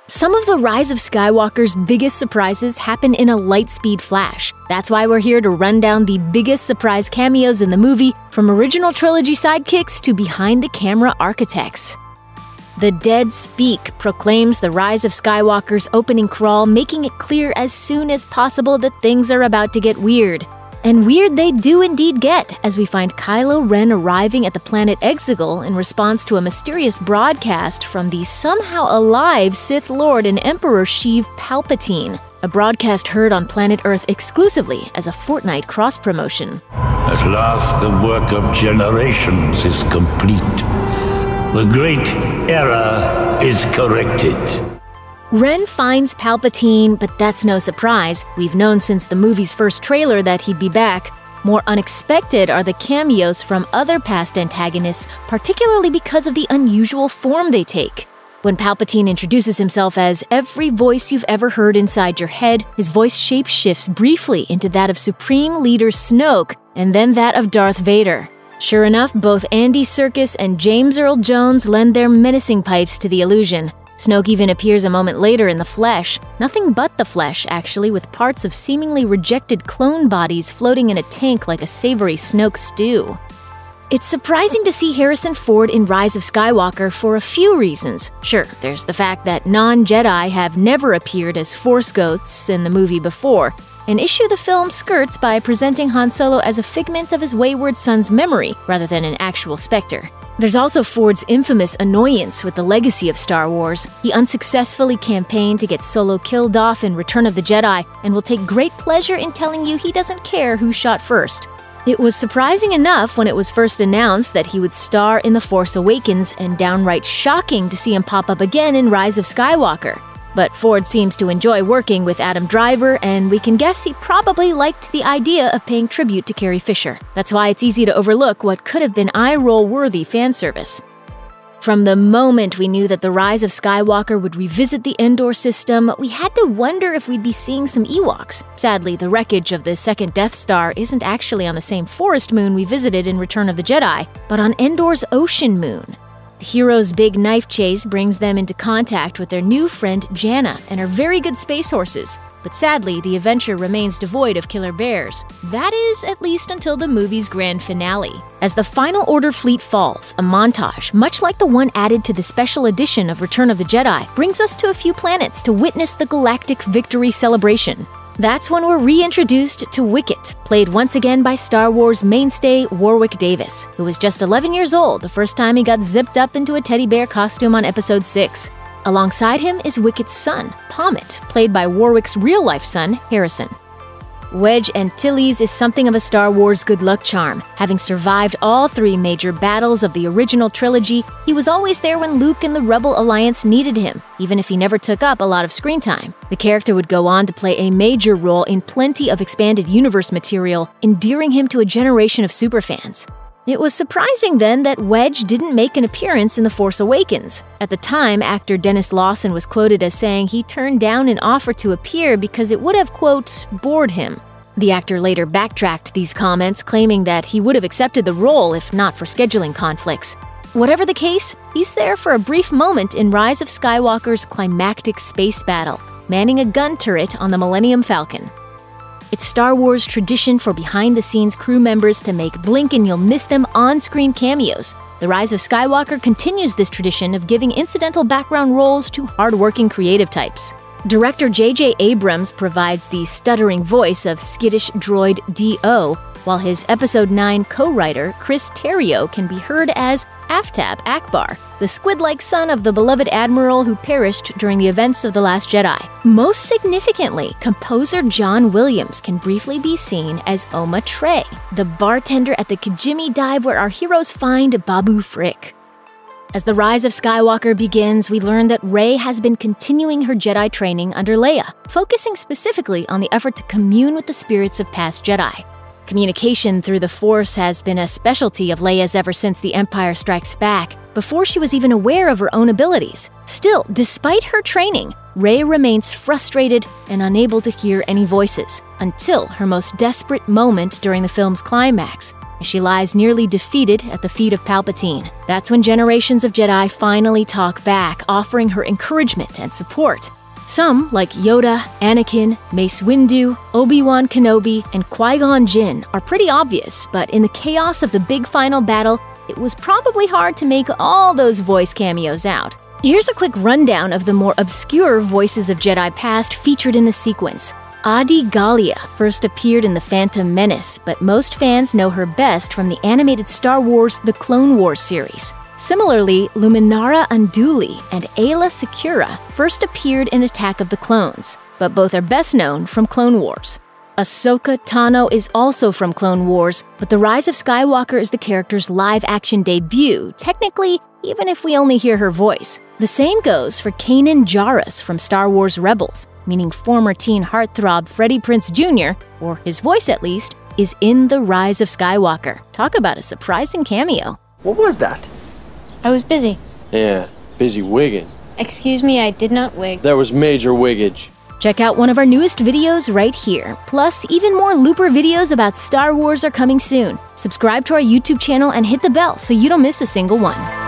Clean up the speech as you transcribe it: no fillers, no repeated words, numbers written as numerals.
Some of the Rise of Skywalker's biggest surprises happen in a light-speed flash. That's why we're here to run down the biggest surprise cameos in the movie, from original trilogy sidekicks to behind-the-camera architects. The Dead Speak proclaims the Rise of Skywalker's opening crawl, making it clear as soon as possible that things are about to get weird. And weird they do indeed get, as we find Kylo Ren arriving at the planet Exegol in response to a mysterious broadcast from the somehow alive Sith Lord and Emperor Sheev Palpatine. A broadcast heard on planet Earth exclusively as a Fortnite cross-promotion. At last the work of generations is complete. The great error is corrected. Ren finds Palpatine, but that's no surprise. We've known since the movie's first trailer that he'd be back. More unexpected are the cameos from other past antagonists, particularly because of the unusual form they take. When Palpatine introduces himself as every voice you've ever heard inside your head, his voice shape shifts briefly into that of Supreme Leader Snoke, and then that of Darth Vader. Sure enough, both Andy Serkis and James Earl Jones lend their menacing pipes to the illusion. Snoke even appears a moment later in the flesh. Nothing but the flesh, actually, with parts of seemingly rejected clone bodies floating in a tank like a savory Snoke stew. It's surprising to see Harrison Ford in Rise of Skywalker for a few reasons. Sure, there's the fact that non-Jedi have never appeared as Force ghosts in the movie before, an issue the film skirts by presenting Han Solo as a figment of his wayward son's memory rather than an actual specter. There's also Ford's infamous annoyance with the legacy of Star Wars. He unsuccessfully campaigned to get Solo killed off in Return of the Jedi, and will take great pleasure in telling you he doesn't care who shot first. It was surprising enough when it was first announced that he would star in The Force Awakens, and downright shocking to see him pop up again in Rise of Skywalker. But Ford seems to enjoy working with Adam Driver, and we can guess he probably liked the idea of paying tribute to Carrie Fisher. That's why it's easy to overlook what could have been eye-roll-worthy fan service. From the moment we knew that the Rise of Skywalker would revisit the Endor system, we had to wonder if we'd be seeing some Ewoks. Sadly, the wreckage of the second Death Star isn't actually on the same forest moon we visited in Return of the Jedi, but on Endor's ocean moon. The hero's big knife chase brings them into contact with their new friend Janna and her very good space horses, but sadly, the adventure remains devoid of killer bears. That is, at least until the movie's grand finale. As the Final Order fleet falls, a montage, much like the one added to the special edition of Return of the Jedi, brings us to a few planets to witness the galactic victory celebration. That's when we're reintroduced to Wicket, played once again by Star Wars mainstay Warwick Davis, who was just 11 years old the first time he got zipped up into a teddy bear costume on Episode 6. Alongside him is Wicket's son, Pommet, played by Warwick's real-life son, Harrison. Wedge Antilles is something of a Star Wars good luck charm. Having survived all three major battles of the original trilogy, he was always there when Luke and the Rebel Alliance needed him, even if he never took up a lot of screen time. The character would go on to play a major role in plenty of expanded universe material, endearing him to a generation of superfans. It was surprising then that Wedge didn't make an appearance in The Force Awakens. At the time, actor Dennis Lawson was quoted as saying he turned down an offer to appear because it would have, quote, bored him. The actor later backtracked these comments, claiming that he would have accepted the role if not for scheduling conflicts. Whatever the case, he's there for a brief moment in Rise of Skywalker's climactic space battle, manning a gun turret on the Millennium Falcon. It's Star Wars tradition for behind-the-scenes crew members to make blink-and-you'll-miss-them on-screen cameos. The Rise of Skywalker continues this tradition of giving incidental background roles to hard-working creative types. Director J.J. Abrams provides the stuttering voice of skittish droid D.O., while his Episode 9 co-writer, Chris Terrio, can be heard as Aftab Akbar, the squid-like son of the beloved admiral who perished during the events of The Last Jedi. Most significantly, composer John Williams can briefly be seen as Oma Trey, the bartender at the Kijimi dive where our heroes find Babu Frick. As the Rise of Skywalker begins, we learn that Rey has been continuing her Jedi training under Leia, focusing specifically on the effort to commune with the spirits of past Jedi. Communication through the Force has been a specialty of Leia's ever since The Empire Strikes Back, before she was even aware of her own abilities. Still, despite her training, Rey remains frustrated and unable to hear any voices, until her most desperate moment during the film's climax, She lies nearly defeated at the feet of Palpatine. That's when generations of Jedi finally talk back, offering her encouragement and support. Some, like Yoda, Anakin, Mace Windu, Obi-Wan Kenobi, and Qui-Gon Jinn, are pretty obvious, but in the chaos of the big final battle, it was probably hard to make all those voice cameos out. Here's a quick rundown of the more obscure voices of Jedi past featured in the sequence. Adi Gallia first appeared in The Phantom Menace, but most fans know her best from the animated Star Wars The Clone Wars series. Similarly, Luminara Unduli and Aayla Secura first appeared in Attack of the Clones, but both are best known from Clone Wars. Ahsoka Tano is also from Clone Wars, but The Rise of Skywalker is the character's live-action debut, technically, even if we only hear her voice. The same goes for Kanan Jarrus from Star Wars Rebels, meaning former teen heartthrob Freddie Prinze Jr., or his voice at least, is in The Rise of Skywalker. Talk about a surprising cameo. What was that? I was busy. Yeah, busy wigging. Excuse me, I did not wig. That was major wiggage. Check out one of our newest videos right here. Plus, even more Looper videos about Star Wars are coming soon. Subscribe to our YouTube channel and hit the bell so you don't miss a single one.